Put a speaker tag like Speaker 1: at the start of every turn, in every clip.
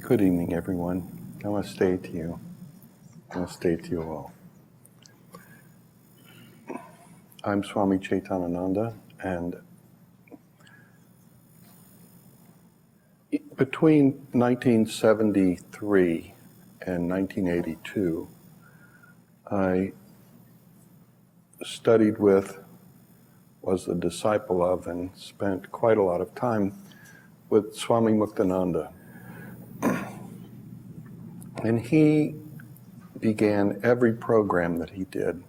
Speaker 1: Good evening, everyone. Namaste to you. Namaste to you all. I'm Swami Chaitanananda, and between 1973 and 1982, I studied with, was a disciple of, and spent quite a lot of time with Swami Muktananda. And he began every program that he did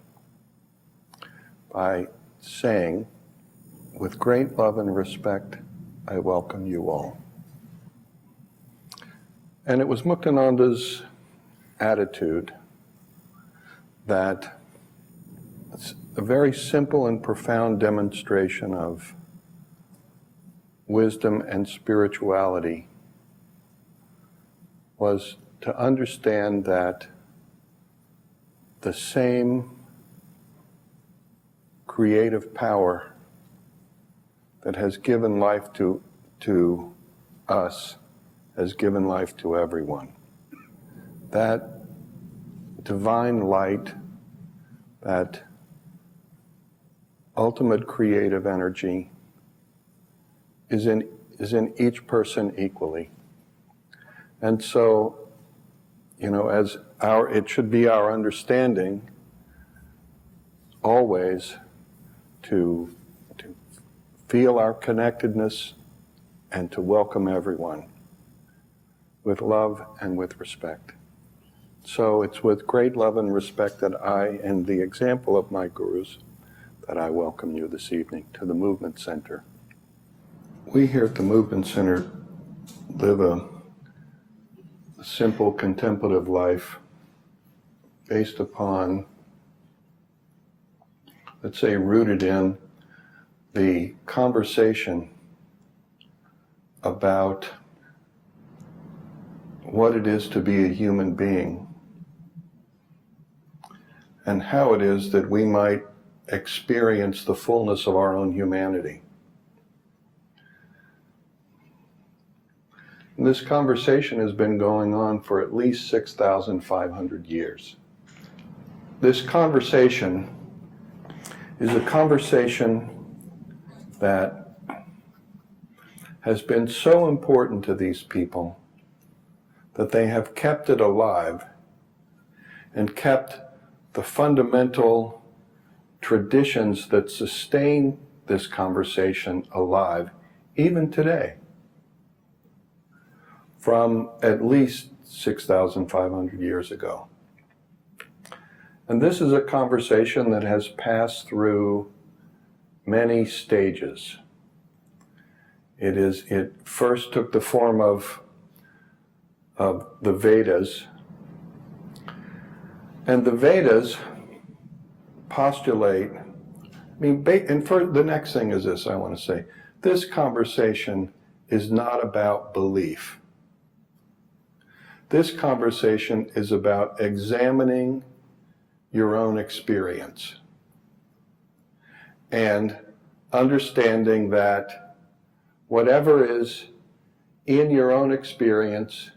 Speaker 1: by saying, with great love and respect, I welcome you all. And it was Muktananda's attitude that it's a very simple and profound demonstration of wisdom and spirituality was to understand that the same creative power that has given life to us has given life to everyone. That divine light, that ultimate creative energy is in each person equally. And so, it should be our understanding always to feel our connectedness and to welcome everyone with love and with respect. So it's with great love and respect that I, and the example of my gurus, that I welcome you this evening to the Movement Center. We here at the Movement Center live a simple contemplative life based upon, let's say, rooted in the conversation about what it is to be a human being and how it is that we might experience the fullness of our own humanity. And this conversation has been going on for at least 6,500 years. This conversation is a conversation that has been so important to these people that they have kept it alive and kept the fundamental traditions that sustain this conversation alive even today, from at least 6,500 years ago. And this is a conversation that has passed through many stages. It first took the form of the Vedas. And the Vedas postulate, and for the next thing is this, I want to say, this conversation is not about belief. This conversation is about examining your own experience and understanding that whatever is in your own experience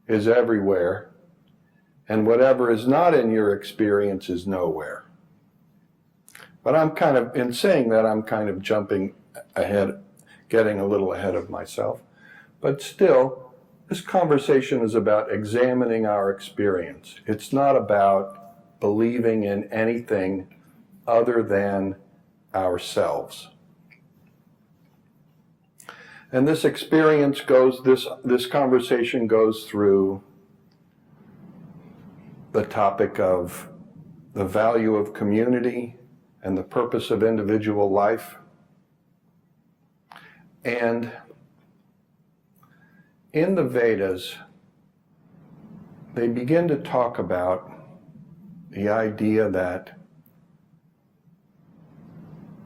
Speaker 1: is everywhere, and whatever is not in your experience is nowhere. But in saying that, I'm kind of jumping ahead, getting a little ahead of myself. But still, this conversation is about examining our experience. It's not about believing in anything other than ourselves. And this experience this conversation goes through the topic of the value of community and the purpose of individual life. And in the Vedas, they begin to talk about the idea that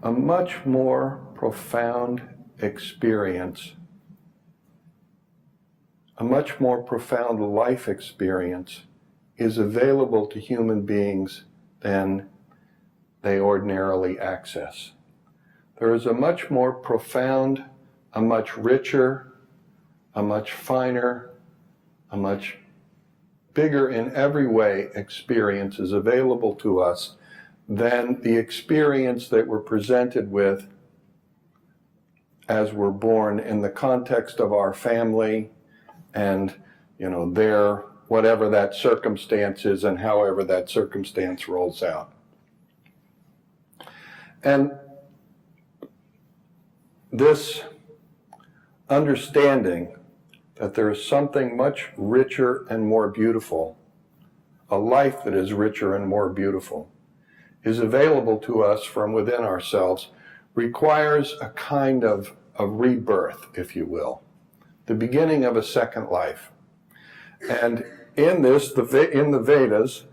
Speaker 1: a much more profound experience, a much more profound life experience is available to human beings than they ordinarily access. There is a much more profound, a much richer, a much finer, a much bigger in every way experience is available to us than the experience that we're presented with as we're born in the context of our family and, their whatever that circumstance is and however that circumstance rolls out. And this understanding that there is something much richer and more beautiful, a life that is richer and more beautiful, is available to us from within ourselves, requires a kind of a rebirth, if you will, the beginning of a second life. And in this, in the Vedas,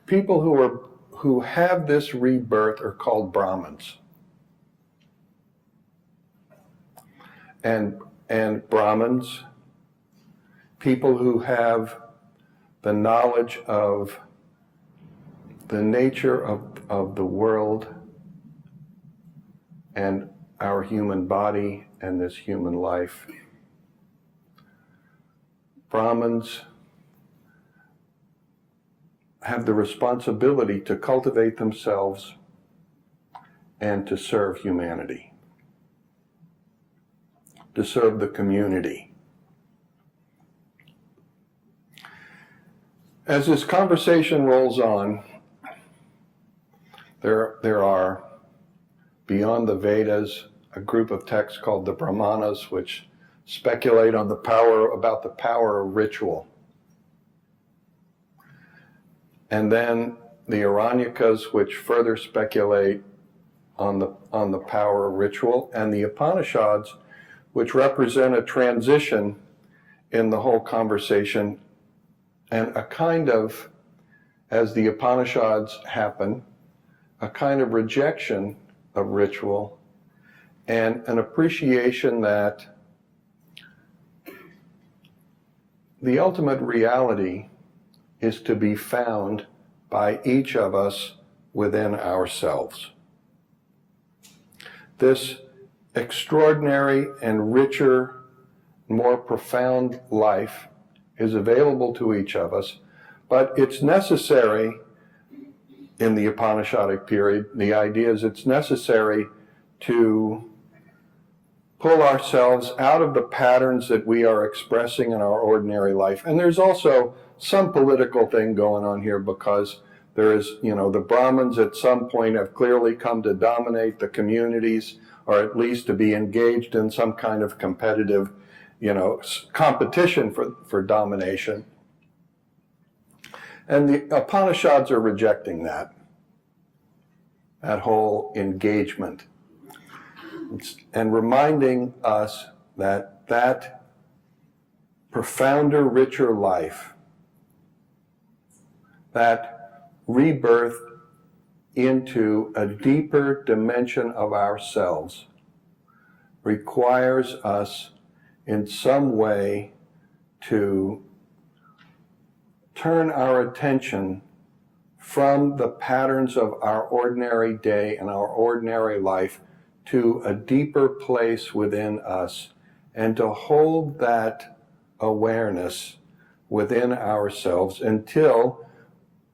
Speaker 1: people who have this rebirth are called Brahmins. And Brahmins, people who have the knowledge of the nature of the world and our human body and this human life. Brahmins have the responsibility to cultivate themselves and to serve humanity, to serve the community. As this conversation rolls on, there are, beyond the Vedas, a group of texts called the Brahmanas, which speculate on about the power of ritual. And then the Aranyakas, which further speculate on the power of ritual, and the Upanishads, which represent a transition in the whole conversation, and a kind of, as the Upanishads happen, a kind of rejection of ritual and an appreciation that the ultimate reality is to be found by each of us within ourselves. This extraordinary and richer, more profound life is available to each of us, but it's necessary in the Upanishadic period. The idea is it's necessary to pull ourselves out of the patterns that we are expressing in our ordinary life. And there's also some political thing going on here, because there is, the Brahmins at some point have clearly come to dominate the communities, or at least to be engaged in some kind of competitive, competition for domination. And the Upanishads are rejecting that whole engagement, and reminding us that profounder, richer life, that rebirth into a deeper dimension of ourselves, requires us in some way to turn our attention from the patterns of our ordinary day and our ordinary life to a deeper place within us, and to hold that awareness within ourselves until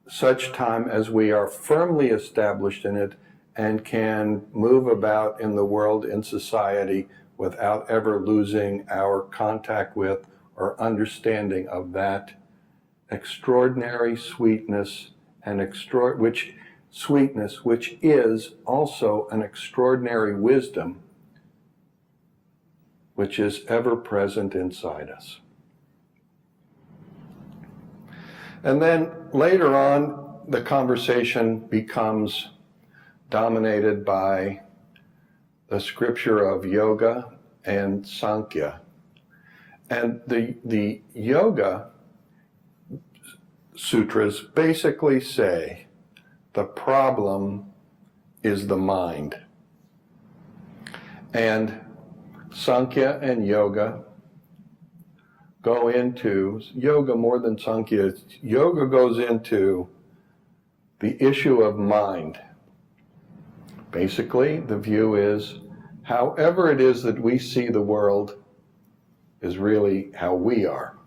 Speaker 1: such time as we are firmly established in it and can move about in the world, in society, without ever losing our contact with or understanding of that extraordinary sweetness and which is also an extraordinary wisdom which is ever present inside us. And then later on, the conversation becomes dominated by the scripture of yoga and Sankhya. And the yoga sutras basically say the problem is the mind. And Sankhya and yoga go into, yoga more than Sankhya, yoga goes into the issue of mind. Basically, the view is, however it is that we see the world is really how we are.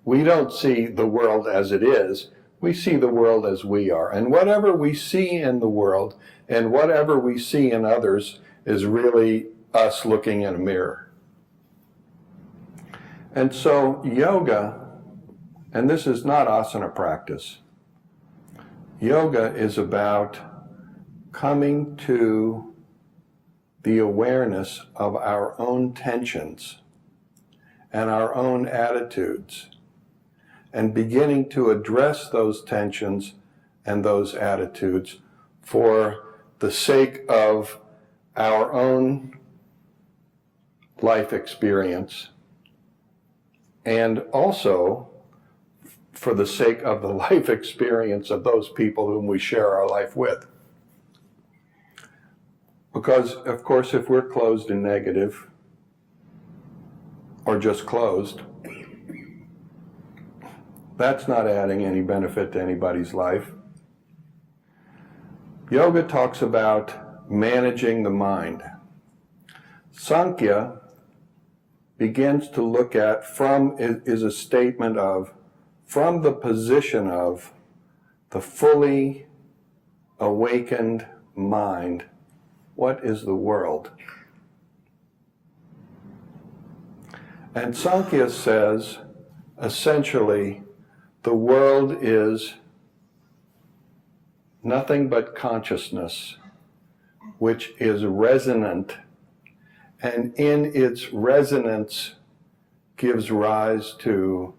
Speaker 1: we don't see the world as it is. We see the world as we are. And whatever we see in the world and whatever we see in others is really us looking in a mirror. And so yoga, and this is not asana practice, yoga is about coming to the awareness of our own tensions and our own attitudes, and beginning to address those tensions and those attitudes for the sake of our own life experience, and also for the sake of the life experience of those people whom we share our life with. Because, of course, if we're closed and negative, or just closed, that's not adding any benefit to anybody's life. Yoga talks about managing the mind. Sankhya begins to look at is a statement of, from the position of the fully awakened mind, what is the world? And Sankhya says, essentially, the world is nothing but consciousness, which is resonant, and in its resonance gives rise to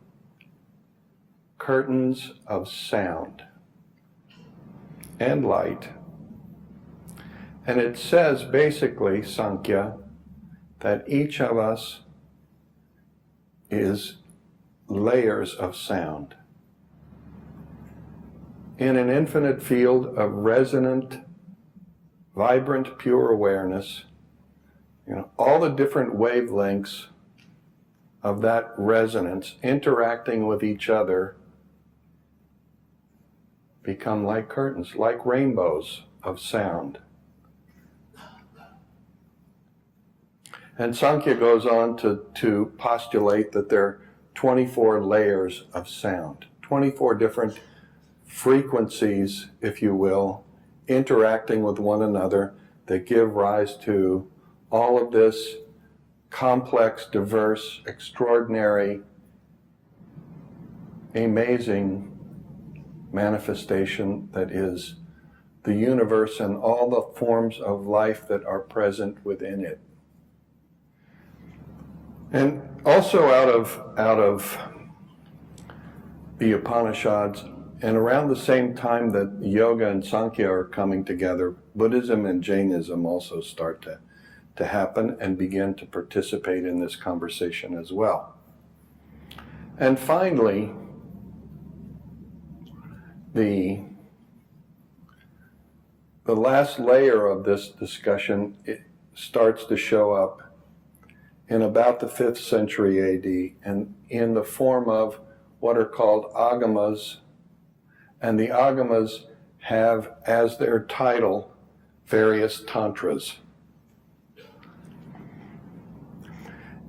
Speaker 1: curtains of sound and light. And it says, basically, Sankhya, that each of us is layers of sound in an infinite field of resonant, vibrant, pure awareness. All the different wavelengths of that resonance interacting with each other become like curtains, like rainbows of sound. And Sankhya goes on to postulate that there are 24 layers of sound, 24 different frequencies, if you will, interacting with one another that give rise to all of this complex, diverse, extraordinary, amazing manifestation that is the universe and all the forms of life that are present within it. And also out of the Upanishads, and around the same time that yoga and Sankhya are coming together, Buddhism and Jainism also start to happen and begin to participate in this conversation as well. And finally, the last layer of this discussion, it starts to show up in about the 5th century AD, and in the form of what are called agamas. And the agamas have as their title various tantras.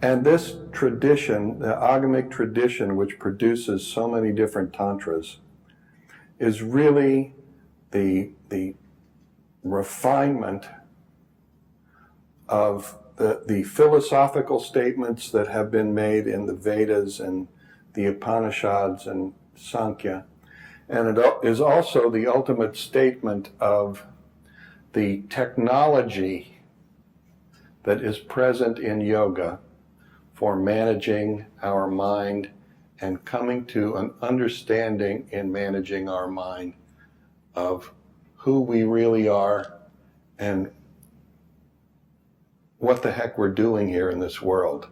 Speaker 1: And this tradition, the agamic tradition, which produces so many different tantras, is really the refinement of the philosophical statements that have been made in the Vedas and the Upanishads and Sankhya. And it is also the ultimate statement of the technology that is present in yoga for managing our mind and coming to an understanding in managing our mind of who we really are and what the heck we're doing here in this world.